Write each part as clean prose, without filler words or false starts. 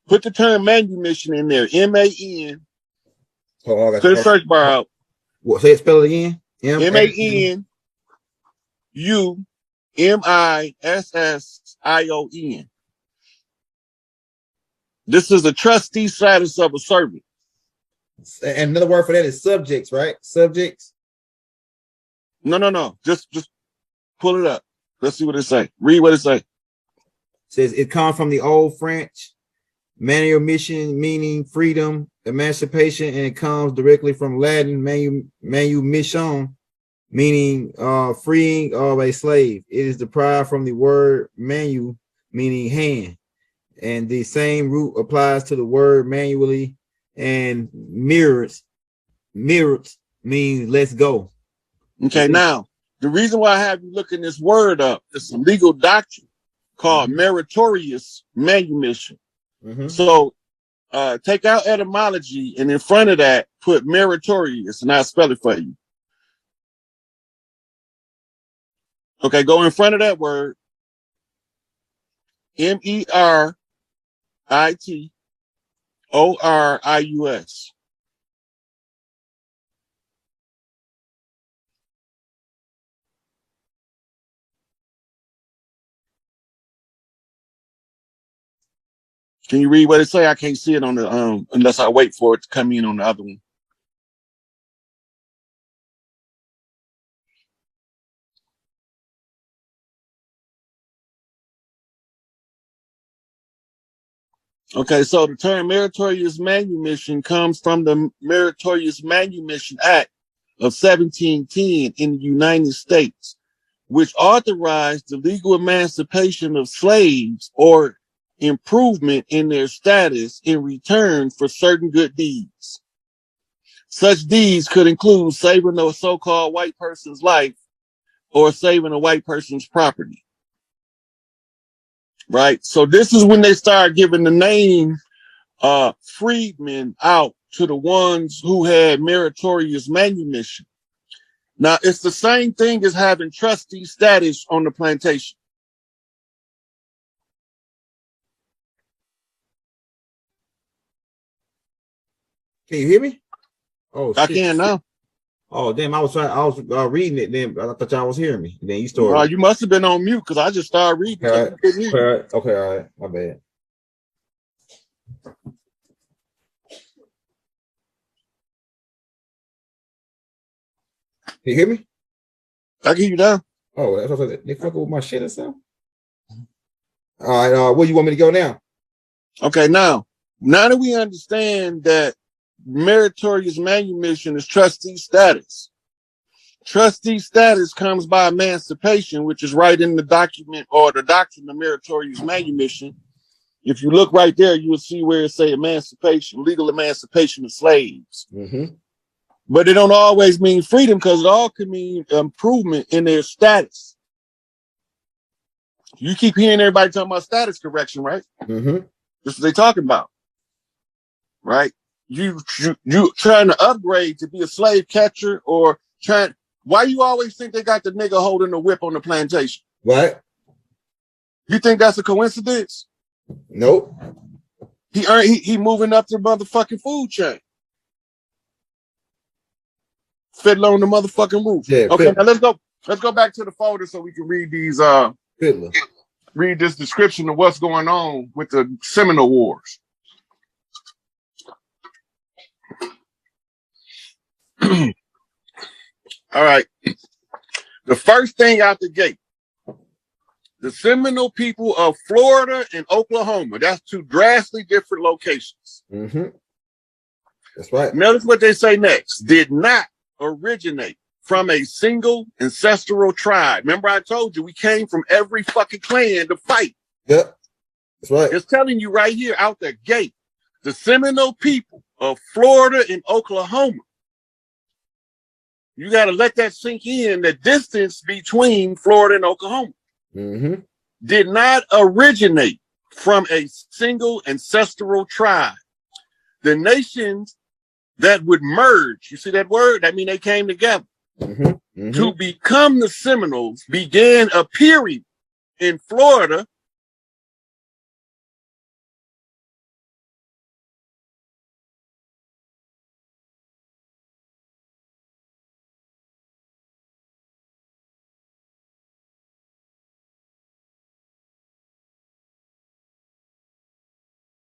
Put the term manumission in there. M-A-N. Oh, Put the search bar out. What? Say it. Spell it again. M-A-N-U-M-I-S-S-I-O-N. This is a trustee status of a servant. And another word for that is subjects, right? Subjects. No. Just pull it up. Let's see what it say. Read what it say. It says it comes from the old French manumission, meaning freedom, emancipation, and it comes directly from Latin manumission, meaning freeing of a slave. It is derived from the word manu, meaning hand, and the same root applies to the word manually. And mirrors means let's go. Okay, now the reason why I have you looking this word up is some legal doctrine called meritorious manumission. So take out etymology and in front of that put meritorious, and I'll spell it for you. Okay, go in front of that word. M-E-R-I-T-O-R-I-U-S. Can you read what it say? I can't see it on the unless I wait for it to come in on the other one. Okay, so the term meritorious manumission comes from the Meritorious Manumission Act of 1710 in the United States, which authorized the legal emancipation of slaves or improvement in their status in return for certain good deeds. Such deeds could include saving a so-called white person's life or saving a white person's property. Right? So this is when they start giving the name freedmen out to the ones who had meritorious manumission. Now, it's the same thing as having trustee status on the plantation. Can you hear me? Oh, I can now. Oh, damn! I was reading it. Then I thought y'all was hearing me. Then you started. You must have been on mute because I just started reading. All right. Okay, all right. My bad. Can you hear me? I can hear you now. Oh, that's what they fucking with my shit or something. All right. Where you want me to go now? Okay, now that we understand that meritorious manumission is trustee status. Trustee status comes by emancipation, which is right in the document or the doctrine of meritorious manumission. If you look right there, you will see where it say emancipation, legal emancipation of slaves. But it don't always mean freedom because it all can mean improvement in their status. You keep hearing everybody talking about status correction, right? This is what they talking about, right? You trying to upgrade to be a slave catcher or trying. Why you always think they got the nigga holding the whip on the plantation? What? You think that's a coincidence? Nope. He moving up the motherfucking food chain. Fiddler on the motherfucking roof. Yeah, okay, now let's go back to the folder so we can read these read this description of what's going on with the Seminole Wars. All right. The first thing out the gate, the Seminole people of Florida and Oklahoma. That's two drastically different locations. That's right. Notice what they say next. Did not originate from a single ancestral tribe. Remember I told you we came from every fucking clan to fight. Yep. That's right. It's telling you right here out the gate. The Seminole people of Florida and Oklahoma. You got to let that sink in, the distance between Florida and Oklahoma. Did not originate from a single ancestral tribe. The nations that would merge, you see that word? That means they came together. To become the Seminoles began appearing in Florida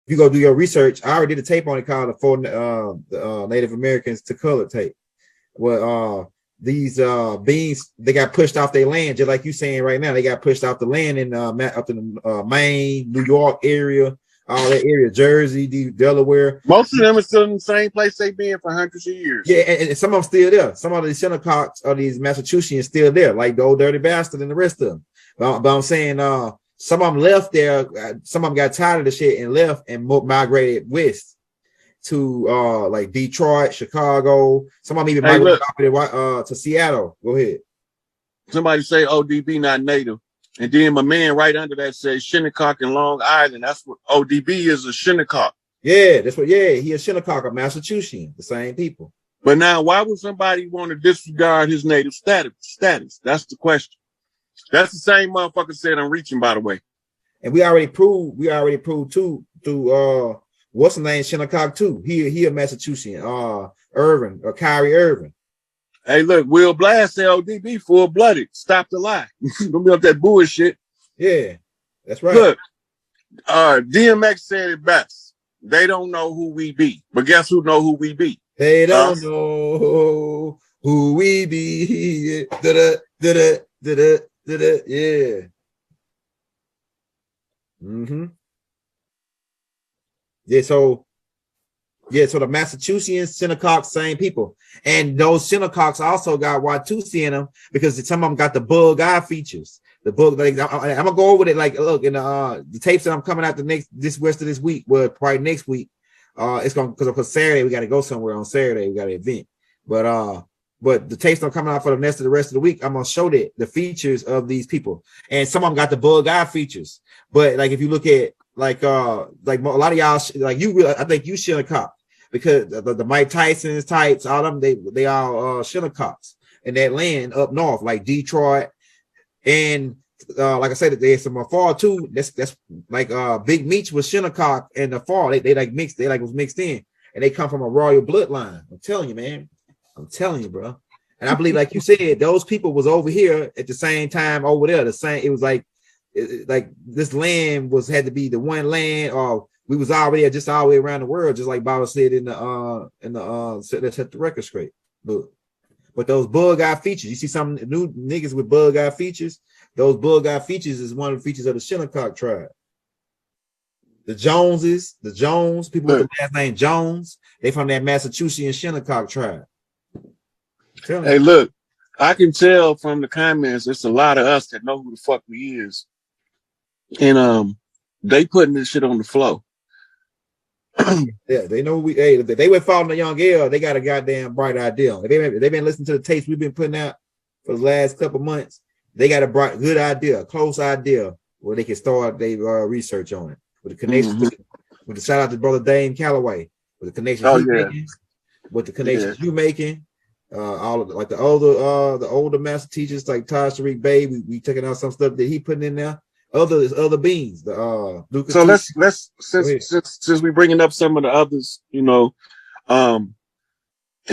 if you go do your research, I already did a tape on it called the Native Americans to Color tape. Well, these beings, they got pushed off their land, just like you saying right now. They got pushed off the land in up in Maine, New York area, all that area, Jersey, Delaware. Most of them are still in the same place they've been for hundreds of years. Yeah, and some of them still there. Some of these Shinnecock or these Massachusetts still there, like the old dirty bastard and the rest of them. But I'm saying some of them left there. Some of them got tired of the shit and left and migrated west to like Detroit, Chicago. Some of them even migrated to Seattle. Go ahead. Somebody say ODB not native. And then my man right under that says Shinnecock and Long Island. That's what ODB is, a Shinnecock. Yeah, that's what. Yeah, he a Shinnecock of Massachusetts, the same people. But now, why would somebody want to disregard his native status? That's the question. That's the same motherfucker said I'm reaching, by the way. And we already proved too through what's the name, Shinnecock too. He a Massachusetts, Irvin or Kyrie Irvin. Hey, look, Will Blast said ODB full-blooded. Stop the lie. Don't be up that bullshit. Yeah, that's right. Look, DMX said it best. They don't know who we be. But guess who know who we be? They don't know who we be. Da-da, da-da, da-da, da-da. Yeah. Mm-hmm. Yeah, so the Massachusetts, Shinnecock, same people. And those Shinnecocks also got Watusi in them because some of them got the bug eye features. The bug, like, I'm gonna go over it. Like, look, in the tapes that I'm coming out this rest of this week, well, probably next week. It's gonna because Saturday we got to go somewhere on Saturday. We got an event, but the tapes are coming out for the rest of the week. I'm gonna show that the features of these people, and some of them got the bug eye features. But like if you look at like a lot of y'all, like you, I think you Shinnecock. Because the Mike Tyson's types, all of them, they all Shinnecocks in that land up north, like Detroit, and like I said, there's some fall too. That's like Big Meech was Shinnecock in the fall. They like mixed, was mixed in, and they come from a royal bloodline. I'm telling you, man. I'm telling you, bro. And I believe, like you said, those people was over here at the same time over there. The same. It was like this land had to be the one land, or we was already just all the way around the world, just like Baba said in the let's hit the record straight. But those bug eye features, you see some new niggas with bug eye features. Those bug eye features is one of the features of the Shinnecock tribe. The Jones, people with the last name Jones, they from that Massachusetts Shinnecock tribe. Hey, look, I can tell from the comments, it's a lot of us that know who the fuck we is. And they putting this shit on the flow. Yeah, they know if they were following the young girl, they got a goddamn bright idea. If they've been listening to the tapes we've been putting out for the last couple months, they got a good idea, a close idea where they can start their research on it. With the connection, with the shout out to brother Dane Calloway, with the connections making, with the connections you making, all of like the older master teachers like Taj Tariq Bey, we taking out some stuff that he putting in there. Other beings. Lucas so let's since we bringing up some of the others, and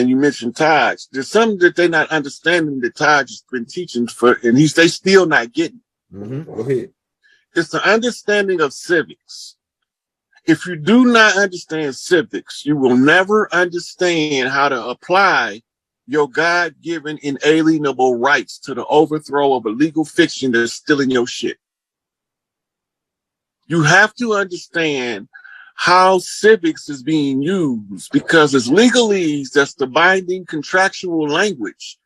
you mentioned Taj, there's something that they're not understanding that Taj has been teaching for, and they still not getting. Go ahead. It's the understanding of civics. If you do not understand civics, you will never understand how to apply your God-given inalienable rights to the overthrow of a legal fiction that's stealing your shit. You have to understand how civics is being used, because as legalese, that's the binding contractual language.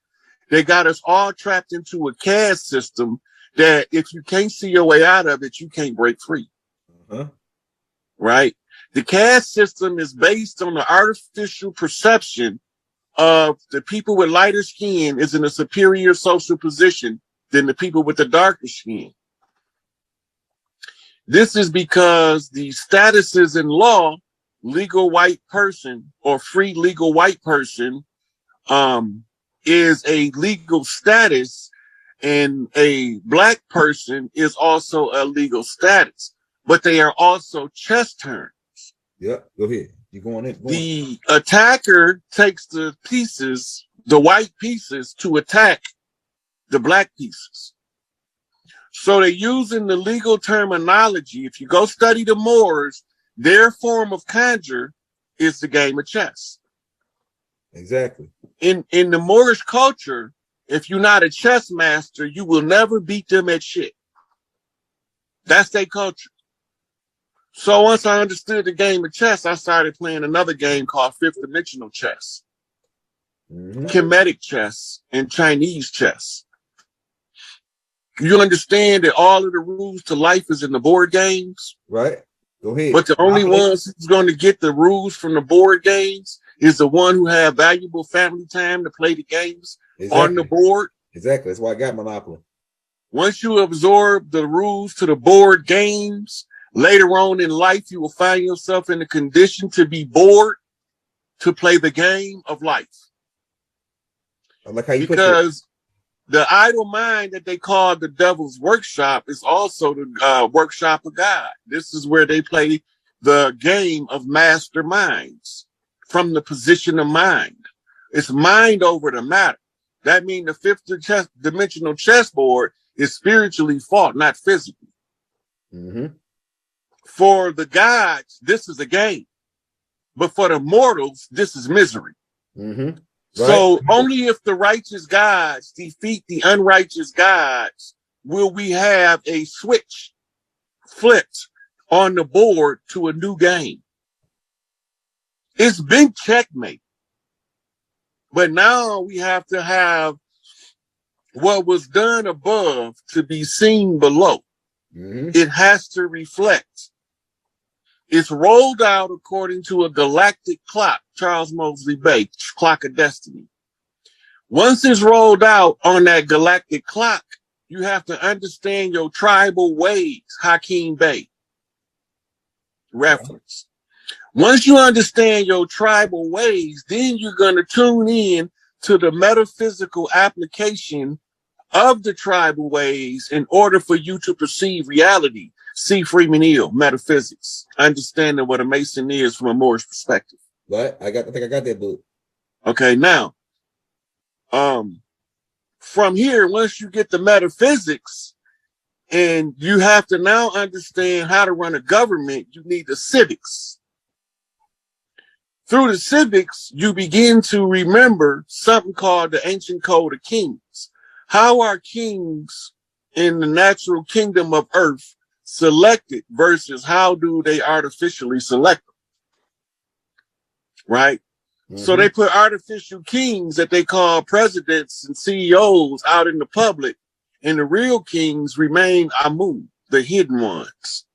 They got us all trapped into a caste system that if you can't see your way out of it, you can't break free. Right? The caste system is based on the artificial perception of the people with lighter skin is in a superior social position than the people with the darker skin. This is because the statuses in law, legal white person or free legal white person, is a legal status, and a black person is also a legal status, but they are also chess turns. Yeah, go ahead. You going in? The attacker takes the white pieces to attack the black pieces. So they're using the legal terminology. If you go study the Moors, Their form of conjure is the game of chess. Exactly. In the Moorish culture, if you're not a chess master, you will never beat them at shit. That's their culture. So once I understood the game of chess, I started playing another game called fifth dimensional chess, Kemetic chess, and Chinese chess. You understand that all of the rules to life is in the board games? Right. Go ahead. But the only ones who's going to get the rules from the board games is the one who have valuable family time to play the games on the board. Exactly. That's why I got Monopoly. Once you absorb the rules to the board games, later on in life, you will find yourself in a condition to be bored to play the game of life. I like how you because the idle mind that they call the devil's workshop is also the workshop of God. This is where they play the game of masterminds from the position of mind. It's mind over the matter. That means the fifth dimensional chessboard is spiritually fought, not physically. For the gods, this is a game. But for the mortals, this is misery. So only if the righteous gods defeat the unrighteous gods will we have a switch flipped on the board to a new game. It's been checkmate. But now we have to have what was done above to be seen below. It has to reflect. It's rolled out according to a galactic clock, Charles Moseley Bay, Clock of Destiny. Once it's rolled out on that galactic clock, you have to understand your tribal ways, Hakeem Bey reference. Once you understand your tribal ways, then you're going to tune in to the metaphysical application of the tribal ways in order for you to perceive reality. C. Freeman Hill, Metaphysics, understanding what a Mason is from a Moorish perspective. Right. I think I got that book. Okay, now, from here, once you get the metaphysics, and you have to now understand how to run a government, you need the civics. Through the civics, you begin to remember something called the ancient code of kings. How are kings in the natural kingdom of earth selected versus how do they artificially select them? Right? So they put artificial kings that they call presidents and CEOs out in the public, and the real kings remain Amun, the hidden ones.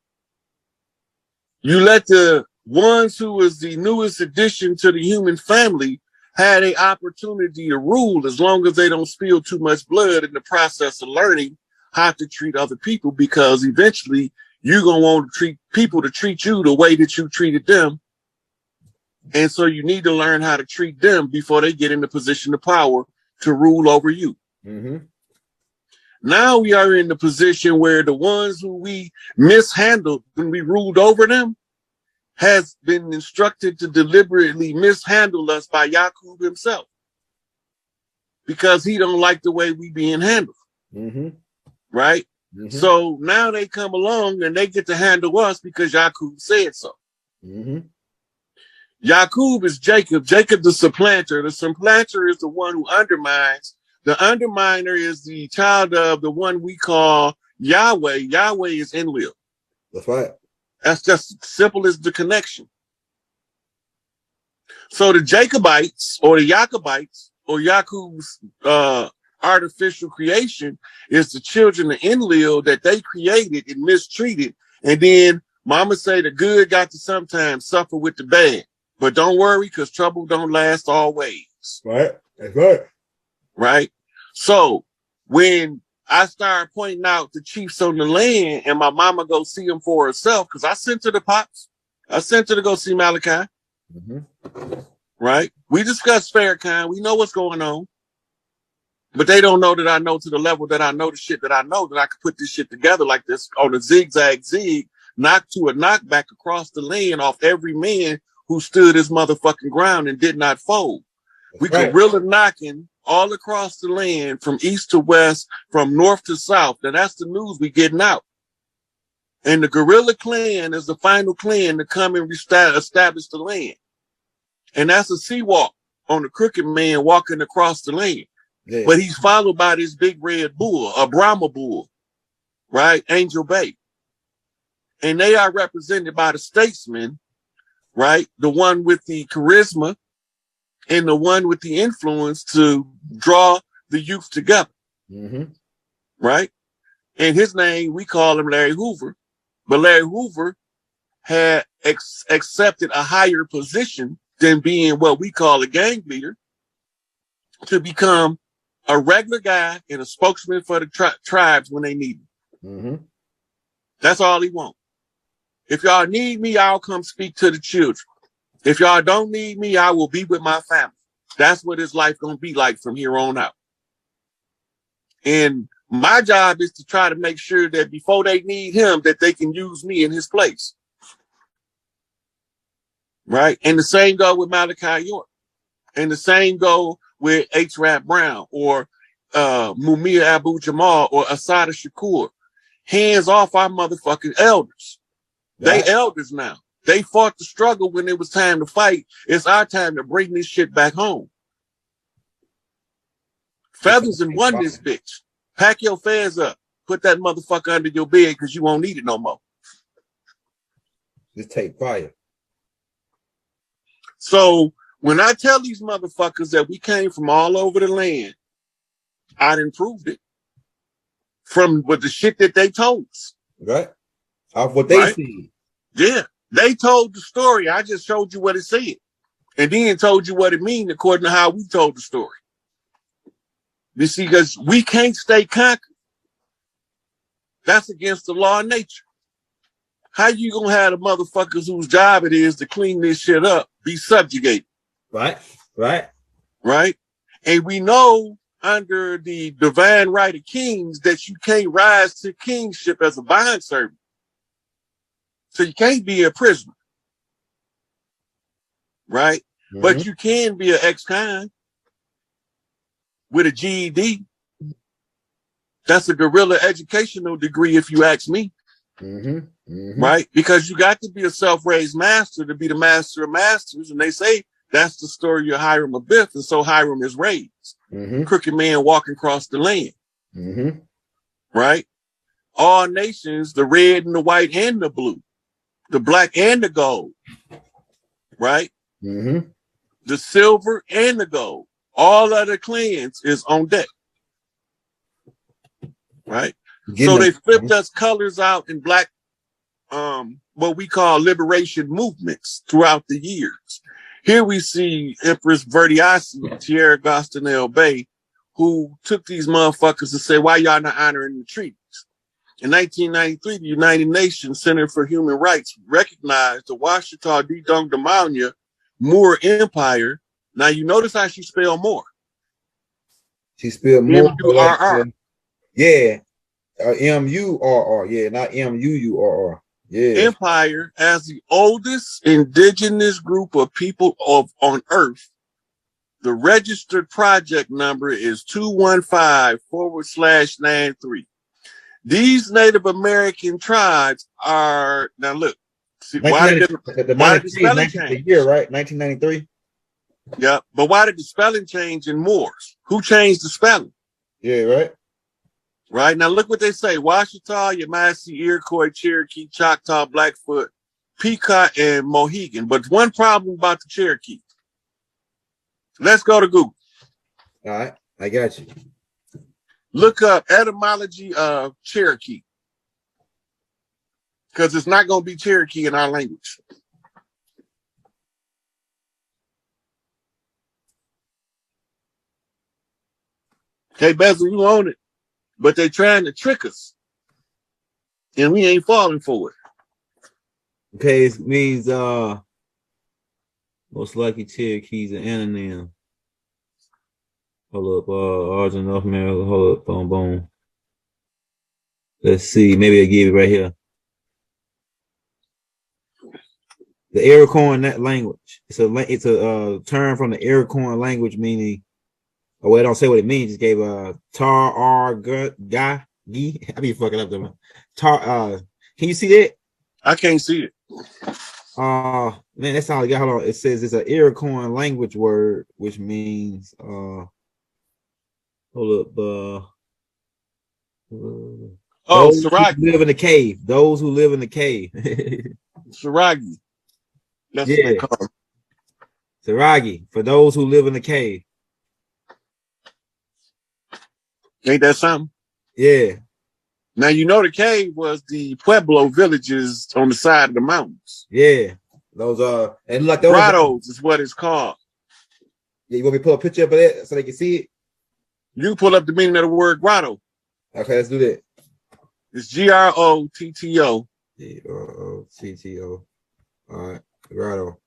You let the ones who was the newest addition to the human family had an opportunity to rule as long as they don't spill too much blood in the process of learning how to treat other people, because eventually you're going to want to treat people to treat you the way that you treated them. And so you need to learn how to treat them before they get in the position of power to rule over you. Now we are in the position where the ones who we mishandled when we ruled over them has been instructed to deliberately mishandle us by Yakub himself, because he don't like the way we being handled. Right? So now they come along and they get to handle us because Yakub said so. Yakub is Jacob. Jacob the supplanter. The supplanter is the one who undermines. The underminer is the child of the one we call Yahweh. Yahweh is Enlil. That's right. That's just simple as the connection. So the Jacobites or the Jacobites or Yakub's artificial creation is the children of Enlil that they created and mistreated. And then mama say the good got to sometimes suffer with the bad. But don't worry, because trouble don't last always. Right. That's right. Right. So when I started pointing out the chiefs on the land and my mama go see them for herself, because I sent her the pops. I sent her to go see Malachi. Right. We discussed Farrakhan. We know what's going on. But they don't know that I know to the level that I know the shit that I know, that I could put this shit together like this on a zigzag zig, knock to a knockback across the land off every man who stood his motherfucking ground and did not fold. We guerrilla knocking all across the land from east to west, from north to south. Now that's the news we getting out. And the Gorilla Clan is the final clan to come and establish the land. And that's a sea walk on the crooked man walking across the land. Yeah. But he's followed by this big red bull, a Brahma bull, right? Angel Bay. And they are represented by the statesman, right? The one with the charisma and the one with the influence to draw the youth together, right? And his name, we call him Larry Hoover. But Larry Hoover had accepted a higher position than being what we call a gang leader to become a regular guy and a spokesman for the tribes when they need him. That's all he wants. If y'all need me, I'll come speak to the children. If y'all don't need me, I will be with my family. That's what his life gonna be like from here on out. And my job is to try to make sure that before they need him, that they can use me in his place. Right? And the same go with Malachi York. And the same go with H. Rap Brown or Mumia Abu Jamal or Asada Shakur. Hands off our motherfucking elders. They elders now. They fought the struggle when it was time to fight. It's our time to bring this shit back home. Feathers and one this bitch. Pack your fez up. Put that motherfucker under your bed because you won't need it no more. Just take fire. So when I tell these motherfuckers that we came from all over the land, I done proved it. From what the shit that they told us. Right. Off what they see. Yeah. They told the story. I just showed you what it said. And then told you what it means according to how we told the story. You see, because we can't stay conquered. That's against the law of nature. How you gonna have the motherfuckers whose job it is to clean this shit up be subjugated? Right. And we know under the divine right of kings that you can't rise to kingship as a bondservant. So you can't be a prisoner. Right? But you can be an ex-con with a GED. That's a guerrilla educational degree, if you ask me. Right? Because you got to be a self-raised master to be the master of masters. And they say that's the story of Hiram Abiff. And so Hiram is raised. Crooked man walking across the land. Right? All nations, the red and the white and the blue, the black and the gold. Right? The silver and the gold. All other clans is on deck. Right? So they flipped us colors out in black, what we call liberation movements throughout the years. Here we see Empress Verdiasi, Tierra Gostinel Bay, who took these motherfuckers and said, why y'all not honoring the treaties? In 1993, the United Nations Center for Human Rights recognized the Washita Dudong Damania Moor Empire. Now you notice how she spelled Moor. She spelled Moor. M-U-R-R. Yeah. M-U-R-R. Yeah, not M-U-U-R-R. Yeah. Empire as the oldest indigenous group of people on Earth. The registered project number is 215/93. These Native American tribes are, now look, see, why did the spelling change? Year, right? 1993. Yeah, but why did the spelling change in Moors? Who changed the spelling? Yeah, right. Right, now look what they say. Washita, Yamasee, Iroquois, Cherokee, Choctaw, Blackfoot, Pequot, and Mohegan. But one problem about the Cherokee. Let's go to Google. All right, I got you. Look up etymology of Cherokee. Because it's not going to be Cherokee in our language. Okay, Bezel, you own it. But they're trying to trick us. And we ain't falling for it. Okay, it means most likely Cherokees and anonym. Hold up, Origin North America, hold up, boom. Let's see, maybe I give it right here. The Iroquois language. It's a term from the Iroquois language meaning, well, it don't say what it means. Just gave tar ar ga gi. I be fucking up the Can you see that? I can't see it. Man, that's all I got. Hold on. It says it's an Iroquois language word, which means hold up, those who Saragi. live in the cave. Those who live in the cave. Saragi. That's what they call it. Saragi, for those who live in the cave. Ain't that something? Yeah. Now you know the cave was the Pueblo villages on the side of the mountains. Yeah. Those are and like those grottos is what it's called. Yeah, you want me to pull a picture up of that so they can see it? You pull up the meaning of the word grotto. Okay, let's do that. It's Grotto. Grotto. All right, grotto.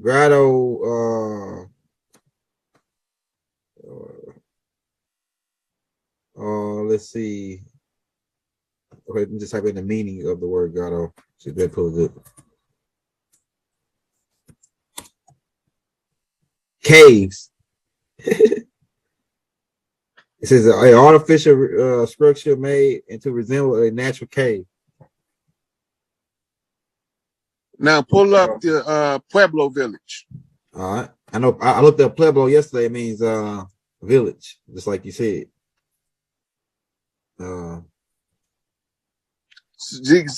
Grotto. Let's see. Okay, let me just type in the meaning of the word grotto. See if that pulls it. Caves. It says an artificial structure made to resemble a natural cave. Now pull up the Pueblo village. All right. I know I looked up Pueblo yesterday. It means village, just like you said.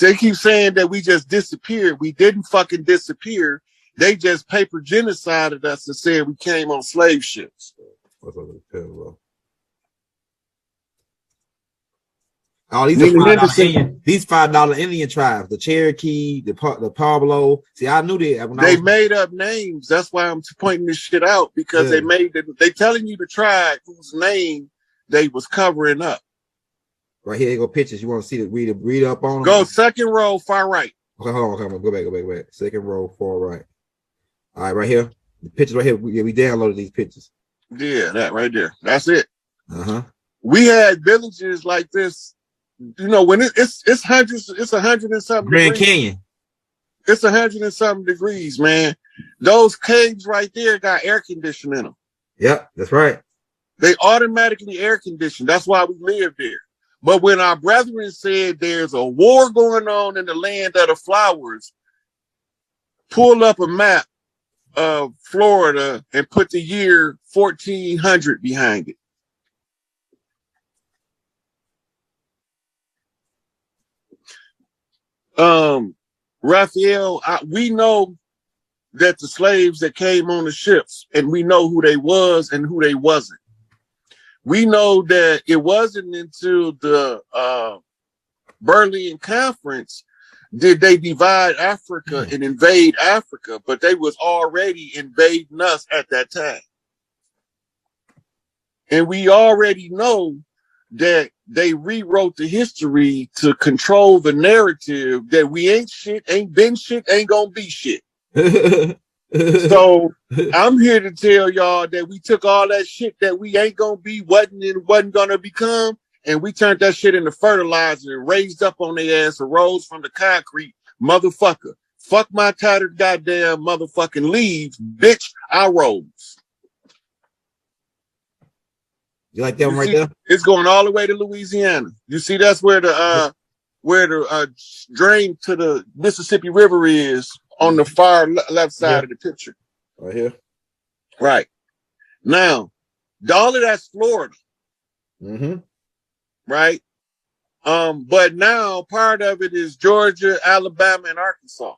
They keep saying that we just disappeared. We didn't fucking disappear. They just paper genocided us and said we came on slave ships. What's up with Pueblo? Oh, these are $5 Indian. These $5 Indian tribes, the Cherokee, the Pablo. See, I knew that. They made up names. That's why I'm pointing this shit out, because they telling you the tribe whose name they was covering up. Right here, go pictures. You want to see the read up on them? Go second row, far right. Okay, hold on. Go back. Second row, far right. All right, right here. The pictures right here. We downloaded these pictures. Yeah, that right there. That's it. We had villages like this. You know, when it's hundreds, it's 100 and something. Grand Canyon. It's 100 and something degrees, man. Those caves right there got air conditioning in them. Yep, that's right. They automatically air conditioned. That's why we live there. But when our brethren said there's a war going on in the land of the flowers, pull up a map of Florida and put the year 1400 behind it. Raphael, we know that the slaves that came on the ships, and we know who they was and who they wasn't. We know that it wasn't until the Berlin Conference did they divide Africa and invade Africa, but they was already invading us at that time. And we already know that they rewrote the history to control the narrative that we ain't shit, ain't been shit, ain't gonna be shit. So I'm here to tell y'all that we took all that shit that we ain't gonna be, wasn't gonna become, and we turned that shit into fertilizer and raised up on their ass and rose from the concrete, motherfucker. Fuck my tattered goddamn motherfucking leaves, bitch. I rose. You like that one right there? It's going all the way to Louisiana. You see, that's where the drain to the Mississippi River is on the far left side of the picture. Right here. Right. Now, all of that's Florida. Right. But now part of it is Georgia, Alabama, and Arkansas.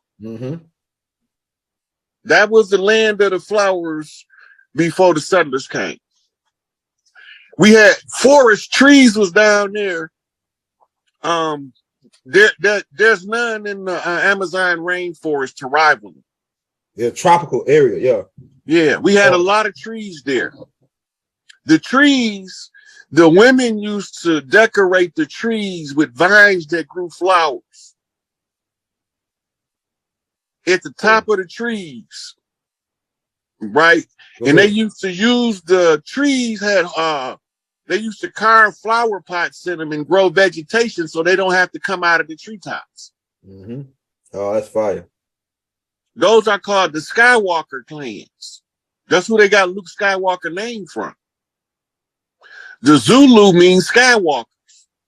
That was the land of the flowers before the settlers came. We had forest, trees was down there. There's none in the Amazon rainforest to rival them. Yeah, tropical area, yeah. Yeah, we had a lot of trees there. The trees, the women used to decorate the trees with vines that grew flowers. At the top of the trees, right? And they used to use the trees they used to carve flower pots in them and grow vegetation so they don't have to come out of the treetops. Oh, that's fire. Those are called the Skywalker Clans. That's who they got Luke Skywalker name from. The Zulu means Skywalkers.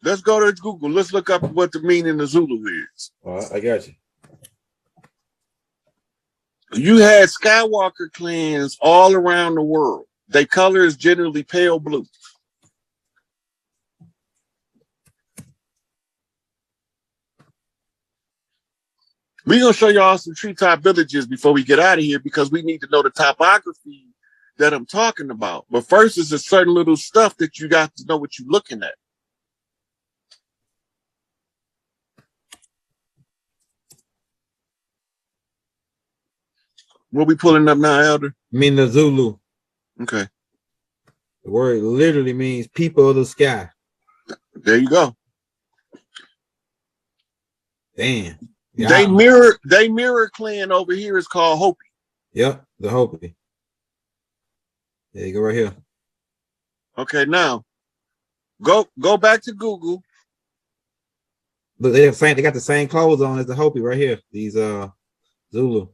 Let's go to Google. Let's look up what the meaning of Zulu is. All right, I got you. You had Skywalker clans all around the world. Their color is generally pale blue. We're going to show y'all some treetop villages before we get out of here because we need to know the topography that I'm talking about. But first is a certain little stuff that you got to know what you're looking at. What we pulling up now, Elder? Mean the Zulu. Okay. The word literally means people of the sky. There you go. Damn. Yeah. They mirror clan over here is called Hopi. Yep, the Hopi. There you go right here. Okay, now go back to Google. Look, they got the same clothes on as the Hopi right here. These Zulu.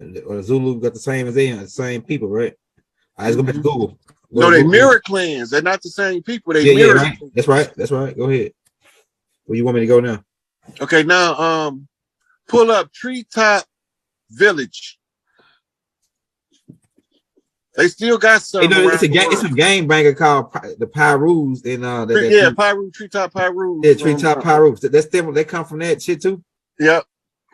Or the Zulu got the same as them, the same people, right? All right, let's go back to Google. No, they mirror clans. They're not the same people. They mirror. Right. That's right. That's right. Go ahead. Where you want me to go now? Okay, now pull up Treetop Village. They still got some. Hey, no, it's a game banger called the Pyrus and Pyru, Treetop Pyru. Yeah, Treetop Pyrus. That's them. They come from that shit too. Yep.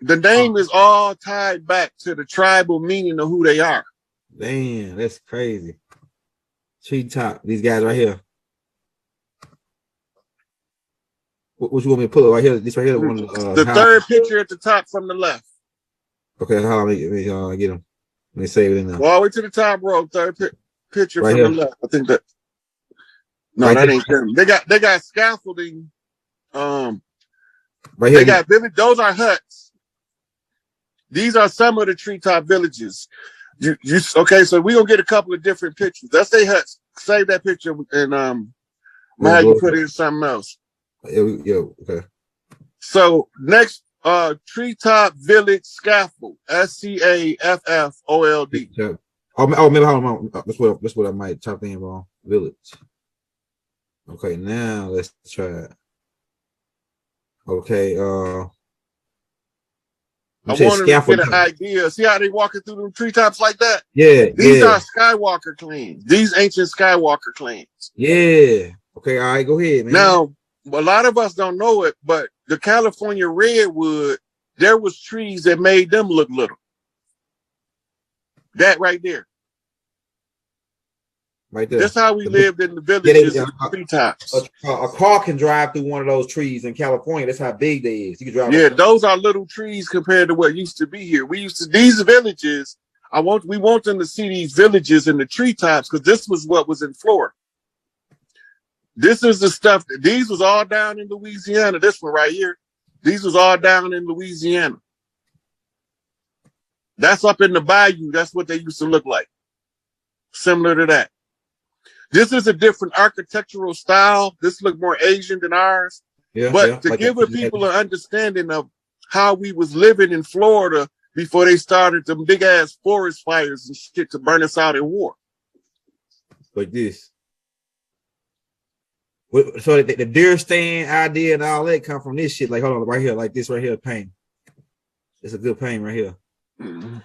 The name is all tied back to the tribal meaning of who they are. Damn, that's crazy. Treetop, these guys right here. What you want me to pull up right here? This right here. The third picture at the top from the left. Okay, how let me get them. Let me save it in there. All the way to the top row, third picture right from the left. I think that. No, right that there. ain't them. They got scaffolding. Right here. They got those are huts. These are some of the treetop villages. Okay, so we're gonna get a couple of different pictures. That's their huts. Save that picture and how you put it in something else. Okay. So next treetop village scaffold. SCAFFOLD. Maybe hold on. That's what I might type in wrong. Village. Okay, now let's try it. Okay, I want to get an idea. See how they walking through them treetops like that? Yeah. These are Skywalker clans. These ancient Skywalker clans. Yeah. Okay, all right, go ahead, man. Now, a lot of us don't know it, but the California redwood, there was trees that made them look little. That right there. Right there. That's how we lived in the villages and the treetops. A car can drive through one of those trees in California. That's how big they is. You can drive. Yeah, those are little trees compared to what used to be here. These villages. We want them to see these villages in the treetops because this was what was in Florida. This is the stuff. These was all down in Louisiana. This one right here. These was all down in Louisiana. That's up in the bayou. That's what they used to look like. Similar to that. This is a different architectural style. This look more Asian than ours. Yeah, but to give the people an understanding of how we was living in Florida before they started them big ass forest fires and shit to burn us out in war. Like this. So the deer stand idea and all that come from this shit. Like, hold on, right here, like this right here, paint. It's a good paint right here. Mm-hmm.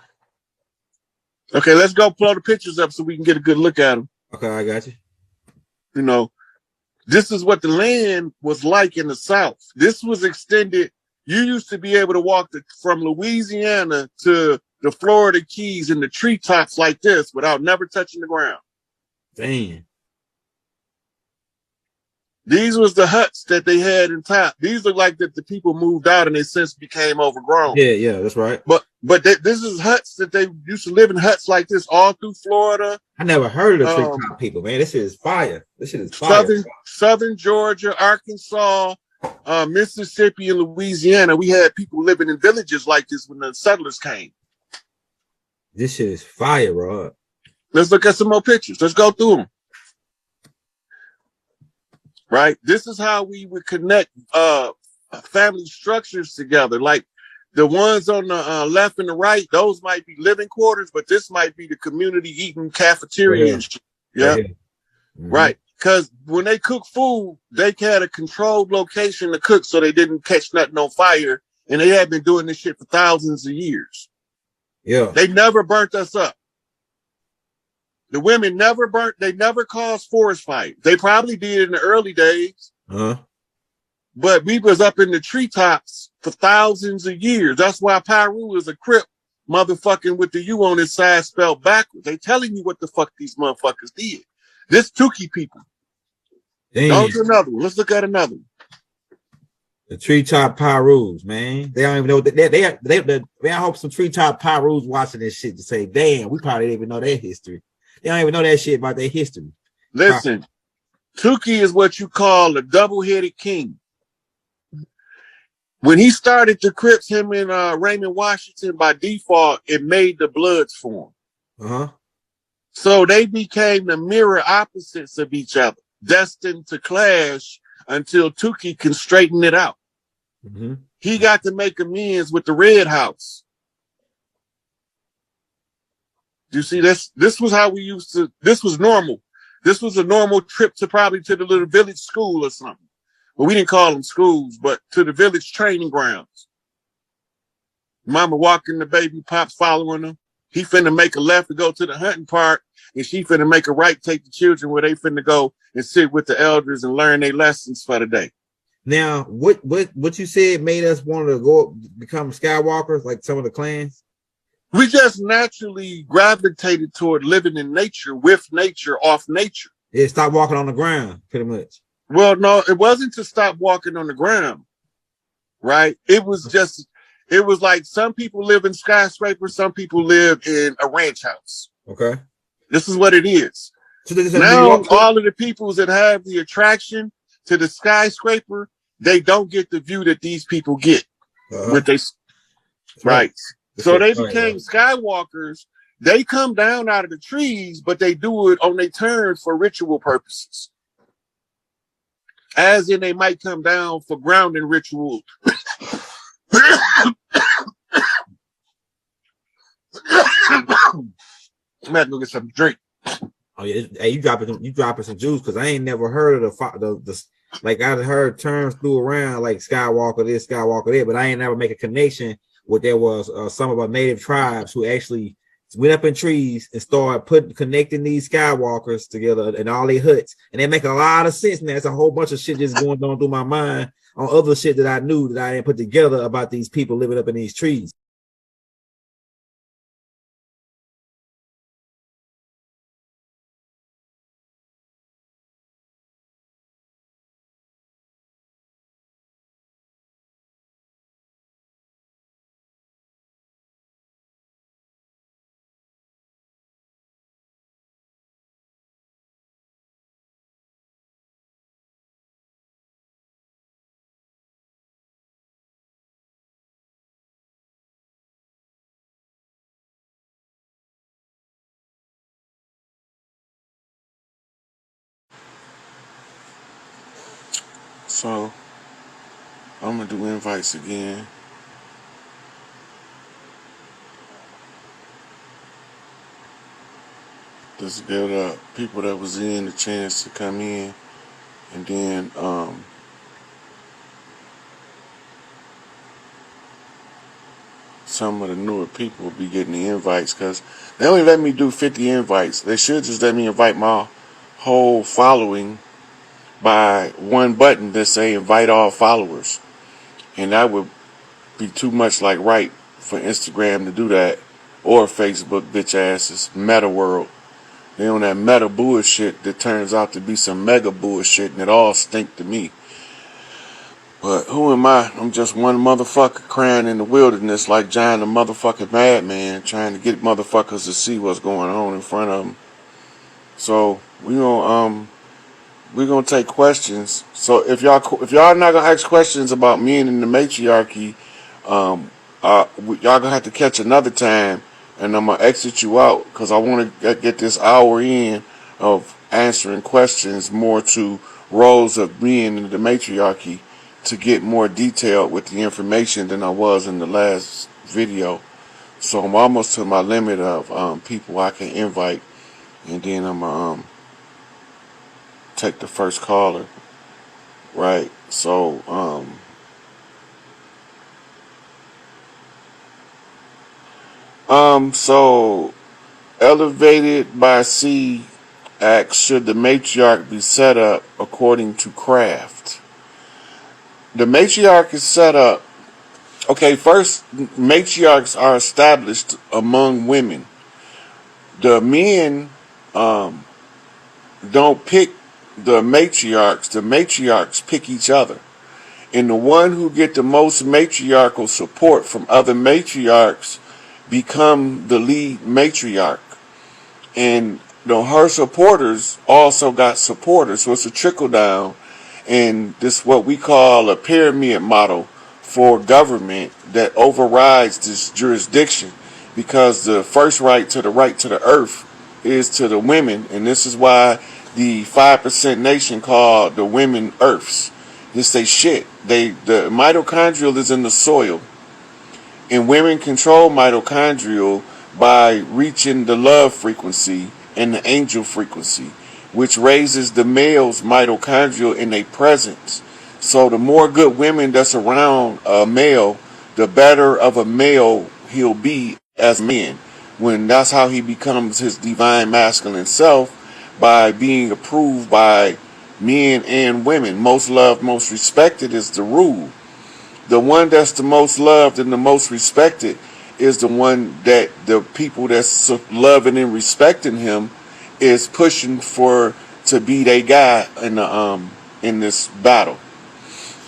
Okay, let's go pull the pictures up so we can get a good look at them. Okay, I got you. You know, this is what the land was like in the South. This was extended. You used to be able to walk from Louisiana to the Florida Keys in the treetops like this without never touching the ground. Damn. These was the huts that they had in top. These look like that the people moved out and they since became overgrown. Yeah, that's right. But this is huts that they used to live in huts like this all through Florida. I never heard of the treetop people, man. This shit is fire. This shit is fire. Southern Georgia, Arkansas, Mississippi, and Louisiana. We had people living in villages like this when the settlers came. This shit is fire, bro. Let's look at some more pictures. Let's go through them. Right? This is how we would connect family structures together. Like the ones on the left and the right, those might be living quarters, but this might be the community eating cafeteria. Yeah. Mm-hmm. Right. Because when they cook food, they had a controlled location to cook so they didn't catch nothing on fire. And they had been doing this shit for thousands of years. Yeah. They never burnt us up. The women never burnt, they never caused forest fires. They probably did in the early days. But we was up in the treetops for thousands of years. That's why Pyru is a Crip motherfucking with the U on his side spelled backwards. They telling you what the fuck these motherfuckers did. This Tukey people. Go to another one. Let's look at another one. The treetop Pyrus, man. They don't even know that I hope some treetop Pyrus watching this shit to say, damn, we probably didn't even know their history. They don't even know that shit about their history. Listen, Tukey is what you call a double-headed king. When he started the Crips, him and Raymond Washington, by default, it made the Bloods form. So they became the mirror opposites of each other, destined to clash until Tukey can straighten it out. He got to make amends with the Red House. You see, this was how we used to, this was normal. This was a normal trip to probably to the little village school or something. Well, we didn't call them schools, but to the village training grounds. Mama walking the baby, Pop's following them. He finna make a left to go to the hunting park, and she finna make a right, take the children where they finna go and sit with the elders and learn their lessons for the day. Now, what you said made us want to go become Skywalkers, like some of the clans? We just naturally gravitated toward living in nature, with nature, off nature. Yeah, stop walking on the ground, pretty much. Well, no, it wasn't to stop walking on the ground, right? It was just, it was like some people live in skyscrapers, some people live in a ranch house. Okay. This is what it is. So now, all of the people that have the attraction to the skyscraper, they don't get the view that these people get. With they, right. So they became Skywalkers. They come down out of the trees, but they do it on their terms for ritual purposes. As in, they might come down for grounding ritual. I'm gonna go get some drink. Oh yeah, hey, you dropping some juice, because I ain't never heard of the like, I heard terms flew around like Skywalker this, Skywalker that, but I ain't never make a connection with there was some of our native tribes who actually went up in trees and started connecting these Skywalkers together and all their huts, and they make a lot of sense. And there's a whole bunch of shit just going on through my mind on other shit that I knew that I didn't put together about these people living up in these trees. So I'm gonna do invites again. Just give people that was in the chance to come in, and then some of the newer people will be getting the invites, because they only let me do 50 invites. They should just let me invite my whole following by one button that say invite all followers, and that would be too much like right for Instagram to do that, or Facebook bitch asses, Meta World. They on that meta bullshit that turns out to be some mega bullshit, and it all stink to me. But who am I? I'm just one motherfucker crying in the wilderness like John the motherfucking madman, trying to get motherfuckers to see what's going on in front of them. So we're gonna take questions. So if y'all not gonna ask questions about me and the matriarchy, y'all gonna have to catch another time, and I'm gonna exit you out, because I want to get this hour in of answering questions more to roles of being in the matriarchy, to get more detailed with the information than I was in the last video. So I'm almost to my limit of people I can invite, and then I'm take the first caller. Right. So so elevated by C asks, should the matriarch be set up according to craft? The matriarch is set up. Okay, first, matriarchs are established among women. The men don't pick the matriarchs pick each other. And the one who get the most matriarchal support from other matriarchs become the lead matriarch. And her supporters also got supporters, so it's a trickle down. And this is what we call a pyramid model for government that overrides this jurisdiction, because the first right to the earth is to the women, and this is why the 5% nation called the women earths. This they shit. The mitochondrial is in the soil, and women control mitochondrial by reaching the love frequency and the angel frequency, which raises the male's mitochondrial in their presence. So the more good women that's around a male, the better of a male he'll be as a man. When that's how he becomes his divine masculine self, by being approved by men and women. Most loved, most respected is the rule. The one that's the most loved and the most respected is the one that the people that's loving and respecting him is pushing for to be their guy in this battle.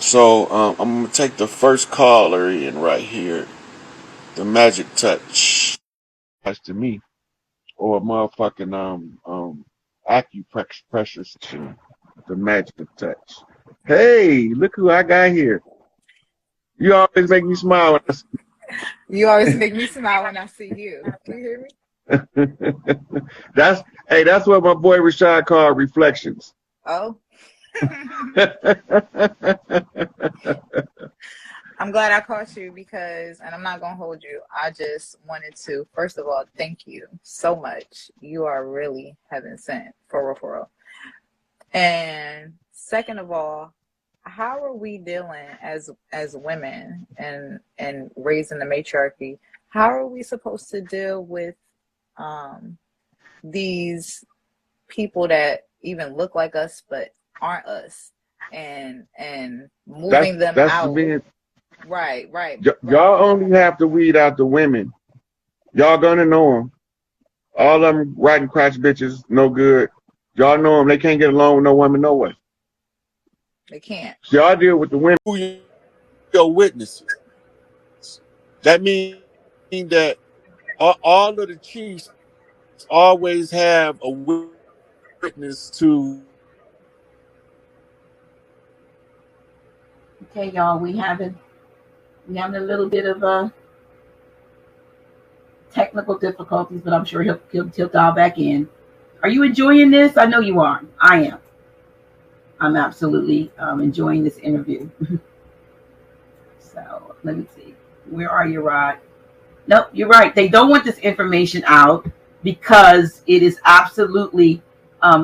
So I'm gonna take the first caller in right here. The magic touch. Touch to me, or motherfucking acupressure session. The magic touch. Hey, look who I got here. You always make me smile when I see you. You always make me smile when I see you. Do you hear me? That's what my boy Rashad called reflections. Oh. I'm glad I caught you because, and I'm not going to hold you, I just wanted to, first of all, thank you so much. You are really heaven sent, for real. And second of all, how are we dealing as women and raising the matriarchy? How are we supposed to deal with these people that even look like us but aren't us, and moving them out? Right. Y'all only have to weed out the women. Y'all gonna know them. All of them riding crotch bitches, no good. Y'all know them. They can't get along with no woman, no way. They can't. So y'all deal with the women who your witnesses. That means that all of the chiefs always have a witness to. Okay, y'all, we having a little bit of technical difficulties, but I'm sure he'll dial back in. Are you enjoying this? I know you are. I am. I'm absolutely enjoying this interview. So let me see. Where are you, Rod? Nope, you're right. They don't want this information out because it is absolutely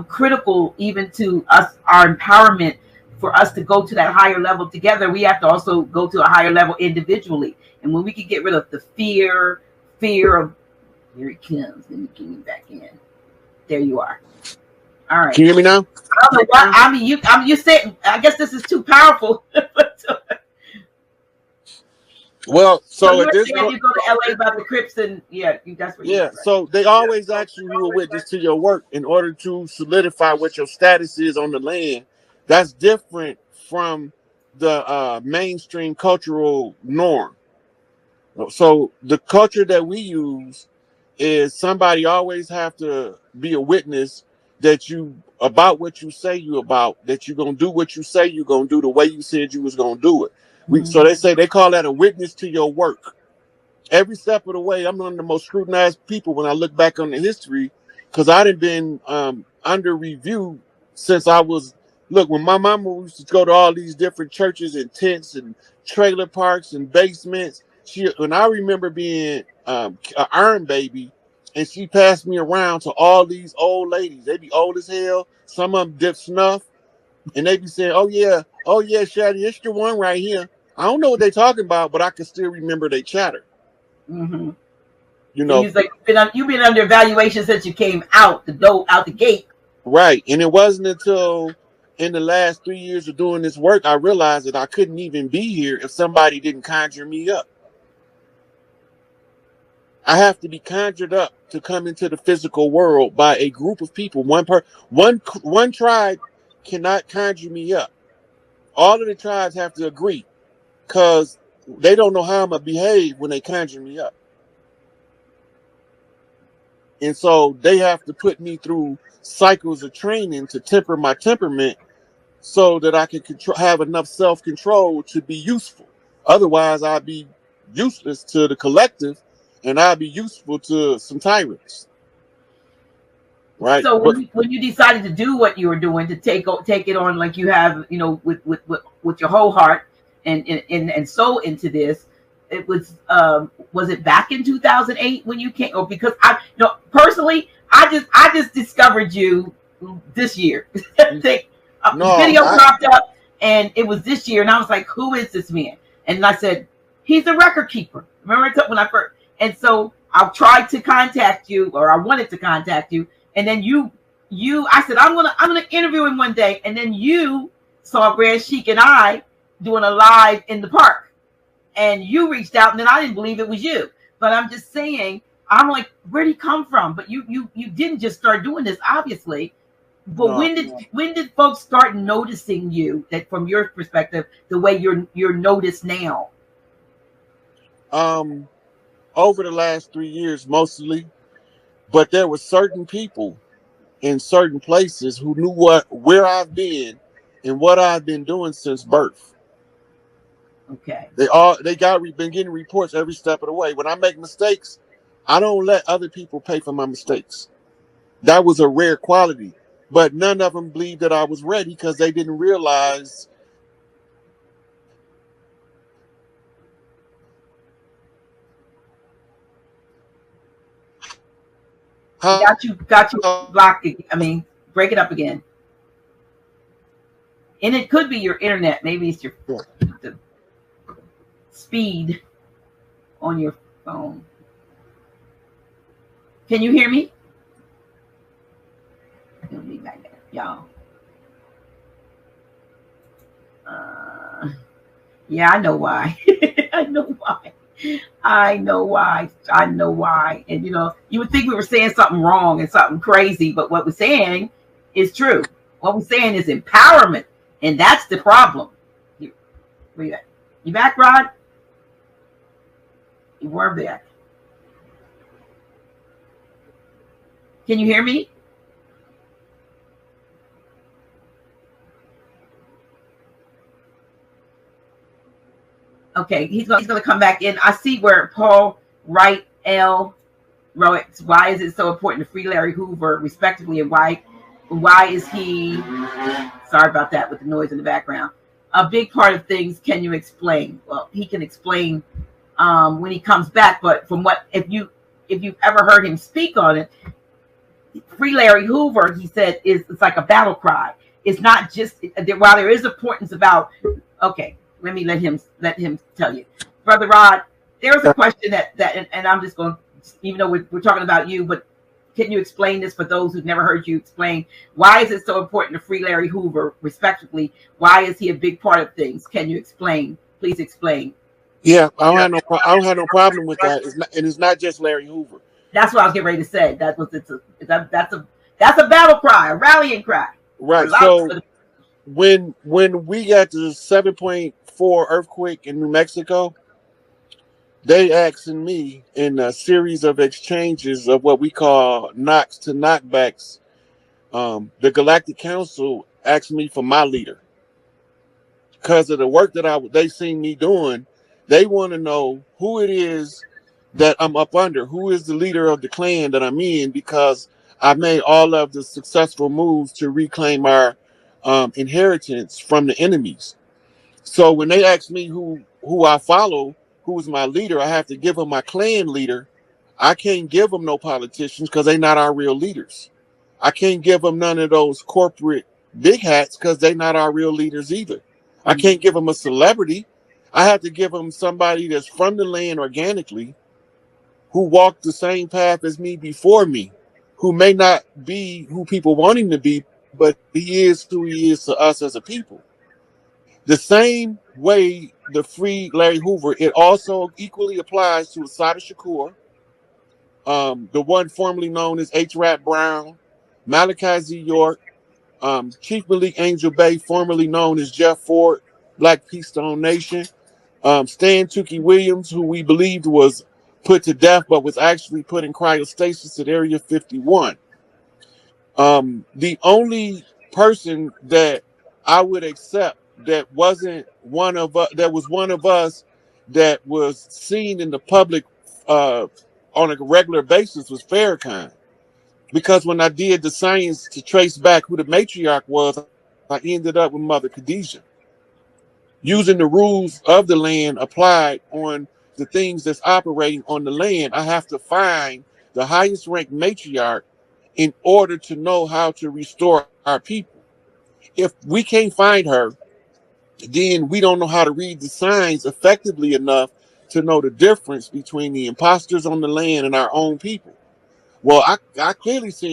critical even to us, our empowerment. For us to go to that higher level together, we have to also go to a higher level individually. And when we can get rid of the fear of, here it comes, let me get you back in. There you are. All right. Can you hear me now? I don't know why. I mean, you said, I guess this is too powerful. Well, so at this point, you go to LA about the Crips, and that's what. Yeah, so they always ask you a witness to your work in order to solidify what your status is on the land. That's different from the mainstream cultural norm. So the culture that we use is somebody always have to be a witness that you about what you say you about, that you're gonna do what you say you're gonna do the way you said you was gonna do it. So they call that a witness to your work. Every step of the way, I'm one of the most scrutinized people when I look back on the history, because I done been under review since I was. Look, when my mama used to go to all these different churches and tents and trailer parks and basements, when I remember being an iron baby, and she passed me around to all these old ladies. They be old as hell. Some of them dip snuff, and they be saying, oh yeah, Shady, it's your one right here. I don't know what they talking about, but I can still remember they chatter. Mm-hmm. You So know, he's like, you've been under evaluation since you came out the gate. right. And it wasn't until in the last 3 years of doing this work, I realized that I couldn't even be here if somebody didn't conjure me up. I have to be conjured up to come into the physical world by a group of people. One tribe cannot conjure me up. All of the tribes have to agree, because they don't know how I'm gonna behave when they conjure me up. And so they have to put me through cycles of training to temper my temperament so that I can have enough self-control to be useful. Otherwise, I'd be useless to the collective, and I'd be useful to some tyrants. Right. So when you decided to do what you were doing, to take it on like you have, you know, with your whole heart and soul into this, it was it back in 2008 when you came? Or because personally, I just discovered you this year. Video popped up and it was this year, and I was like, who is this man? And I said, he's a record keeper. Remember when I first? And so I tried to contact you, or I wanted to contact you. And then I said, I'm gonna interview him one day. And then you saw Grand Sheik and I doing a live in the park, and you reached out, and then I didn't believe it was you. But I'm just saying, I'm like, where'd he come from? But you didn't just start doing this, obviously. But no, when did folks start noticing you, that from your perspective, the way you're noticed now? Over the last 3 years, mostly. But there were certain people in certain places who knew where I've been and what I've been doing since birth. Okay. Been getting reports every step of the way. When I make mistakes, I don't let other people pay for my mistakes. That was a rare quality. But none of them believed that I was ready, because they didn't realize got you blocked. I mean, break it up again. And it could be your internet. Maybe it's the speed on your phone. Can you hear me? It'll be back there, y'all. Yeah, I know why. I know why. And you would think we were saying something wrong and something crazy, but what we're saying is true. What we're saying is empowerment, and that's the problem. You back, Rod? You were back. Can you hear me? Okay, he's going to come back in. I see where Paul Wright L wrote, why is it so important to free Larry Hoover, respectively, and why is he, sorry about that with the noise in the background, a big part of things. Can you explain? Well, he can explain when he comes back, but from what, if you've ever heard him speak on it, free Larry Hoover, he said, it's like a battle cry. It's not just, while there is importance about, okay, let him tell you. Brother Rod, there's a question that and I'm just going, even though we're talking about you, but can you explain this for those who've never heard you explain? Why is it so important to free Larry Hoover, respectively? Why is he a big part of things? Can you explain? Please explain. Yeah, I don't have no problem with that. It's not just Larry Hoover. That's what I was getting ready to say. That's a battle cry, a rallying cry. Right. So when we got the 7.4 earthquake in New Mexico, they asking me in a series of exchanges of what we call knocks to knockbacks. The Galactic Council asked me for my leader because of the work that they seen me doing. They want to know who it is that I'm up under, who is the leader of the clan that I'm in, because I made all of the successful moves to reclaim our inheritance from the enemies. So when they ask me who I follow, who is my leader, I have to give them my clan leader I can't give them no politicians because they're not our real leaders. I can't give them none of those corporate big hats because they're not our real leaders either. I can't give them a celebrity. I have to give them somebody that's from the land organically, who walked the same path as me before me, who may not be who people want him to be, but he is who he is to us as a people. The same way the free Larry Hoover, it also equally applies to Assata Shakur, the one formerly known as H. Rap Brown, Malachi Z. York, Chief Malik Angel Bay, formerly known as Jeff Ford, Black Keystone Nation, Stan Tookie Williams, who we believed was put to death, but was actually put in cryostasis at Area 51. The only person that I would accept that wasn't one of us, that was one of us, that was seen in the public on a regular basis was Farrakhan. Because when I did the science to trace back who the matriarch was, I ended up with Mother Khadijah. Using the rules of the land applied on the things that's operating on the land, I have to find the highest ranked matriarch in order to know how to restore our people. If we can't find her, then we don't know how to read the signs effectively enough to know the difference between the imposters on the land and our own people. Well, I clearly seen